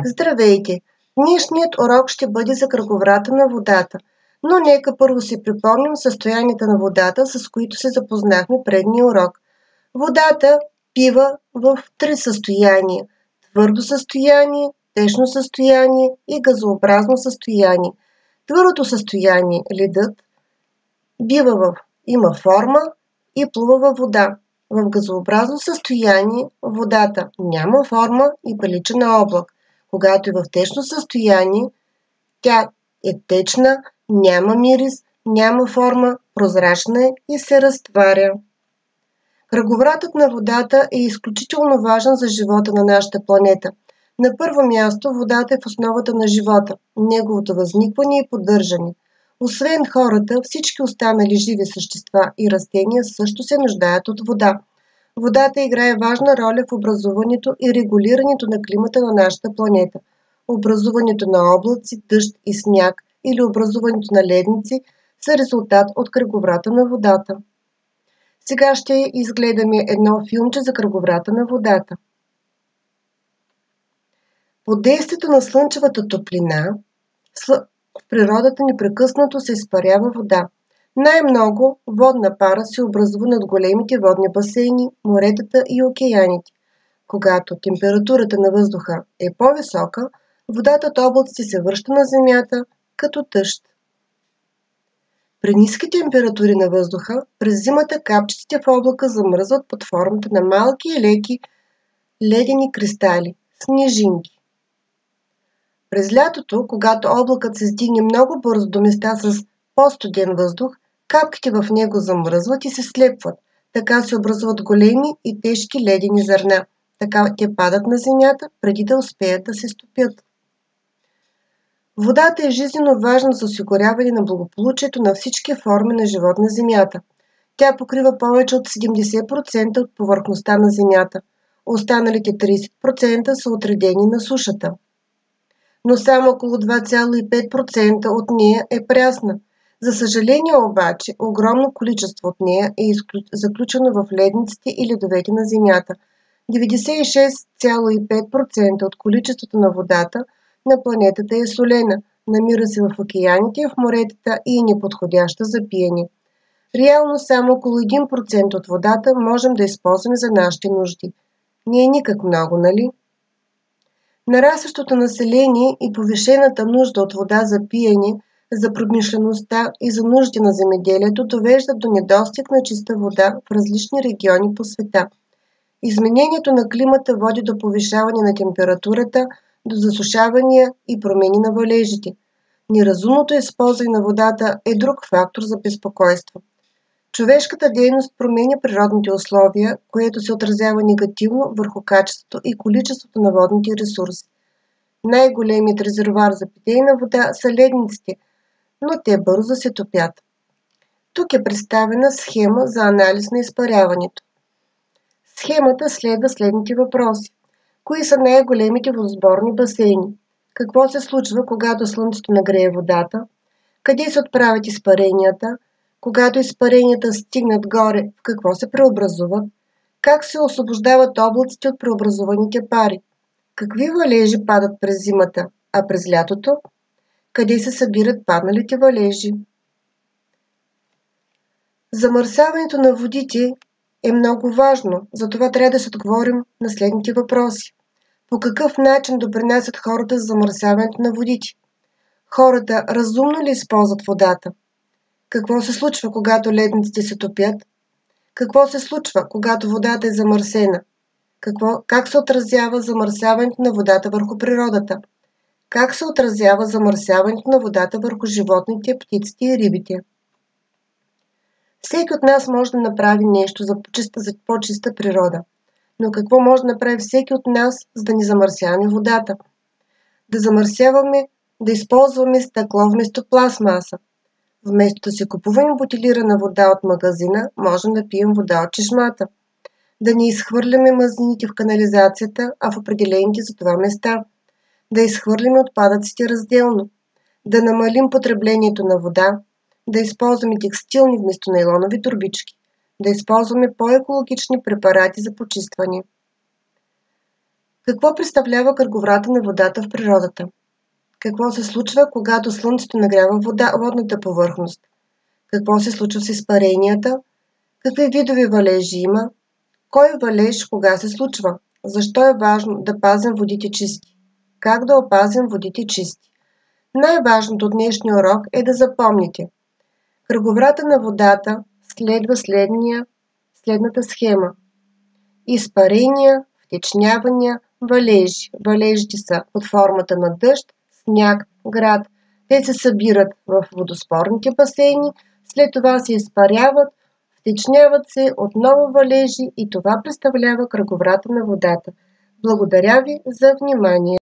Здравейте! Днешният урок ще бъде за кръговрата на водата, но нека първо си припомним състоянията на водата, с които се запознахме предния урок. Водата бива в три състояния – твърдо състояние, течно състояние и газообразно състояние. Твърдото състояние, ледът, има форма и плува във вода. В газообразно състояние водата няма форма и прилича на облак. Когато е в течно състояние, тя е течна, няма мирис, няма форма, прозрачна е и се разтваря. Кръговратът на водата е изключително важен за живота на нашата планета. На първо място водата е в основата на живота, неговото възникване и поддържане. Освен хората, всички останали живи същества и растения също се нуждаят от вода. Водата играе важна роля в образуването и регулирането на климата на нашата планета. Образуването на облаци, дъжд и сняг или образуването на ледници са резултат от кръговрата на водата. Сега ще изгледаме едно филмче за кръговрата на водата. Под действието на слънчевата топлина в природата непрекъснато се изпарява вода. Най-много водна пара се образува над големите водни басейни, моретата и океаните. Когато температурата на въздуха е по-висока, водата от облаците се връща на земята като дъжд. При ниски температури на въздуха, през зимата капчиците в облака замръзват под формата на малки и леки ледени кристали – снежинки. През лятото, когато облакът се стигне много бързо до места с по-студен въздух, капките в него замръзват и се слепват. Така се образуват големи и тежки ледени зърна. Така те падат на земята, преди да успеят да се стопят. Водата е жизненно важна за осигуряване на благополучието на всички форми на живот на земята. Тя покрива повече от 70% от повърхността на земята. Останалите 30% са отредени на сушата. Но само около 2,5% от нея е прясна. За съжаление обаче, огромно количество от нея е заключено в ледниците и ледовете на Земята. 96,5% от количеството на водата на планетата е солена, намира се в океаните и в моретата и е неподходяща за пиене. Реално само около 1% от водата можем да използваме за нашите нужди. Не е никак много, нали? Нарастващото население и повишената нужда от вода за пиене, за промишлеността и за нужди на земеделието довеждат до недостиг на чиста вода в различни региони по света. Изменението на климата води до повишаване на температурата, до засушавания и промени на валежите. Неразумното използване на водата е друг фактор за безпокойство. Човешката дейност променя природните условия, което се отразява негативно върху качеството и количеството на водните ресурси. Най-големият резервоар за питейна вода са ледниците, но те бързо се топят. Тук е представена схема за анализ на изпаряването. Схемата следва следните въпроси. Кои са най-големите водосборни басейни? Какво се случва, когато слънцето нагрее водата? Къде се отправят изпаренията? Когато изпаренията стигнат горе, в какво се преобразуват? Как се освобождават облаците от преобразуваните пари? Какви валежи падат през зимата, а през лятото? Къде се събират падналите валежи? Замърсяването на водите е много важно, затова трябва да се отговорим на следните въпроси. По какъв начин допринасят хората за замърсяването на водите? Хората разумно ли използват водата? Какво се случва, когато ледниците се топят? Какво се случва, когато водата е замърсена? Как се отразява замърсяването на водата върху природата? Как се отразява замърсяването на водата върху животните, птиците и рибите? Всеки от нас може да направи нещо за по-чиста природа. Но какво може да направи всеки от нас, за да не замърсяваме водата? Да използваме стъкло вместо пластмаса. Вместо да си купуваме бутилирана вода от магазина, можем да пием вода от чешмата. Да не изхвърляме мазнините в канализацията, а в определените за това места. Да изхвърляме отпадъците разделно. Да намалим потреблението на вода. Да използваме текстилни вместо нейлонови торбички. Да използваме по-екологични препарати за почистване. Какво представлява кръговрата на водата в природата? Какво се случва, когато Слънцето нагрява водната повърхност? Какво се случва с изпаренията? Какви видове валежи има? Кой валеж кога се случва? Защо е важно да пазим водите чисти? Как да опазим водите чисти? Най-важното от днешния урок е да запомните. Кръговрата на водата следва следната схема. Изпарения, втечнявания, валежи. Валежите са под формата на дъжд, сняг, град. Те се събират в водоспорните басейни, след това се изпаряват, втечняват се отново валежи и това представлява кръговрата на водата. Благодаря ви за внимание.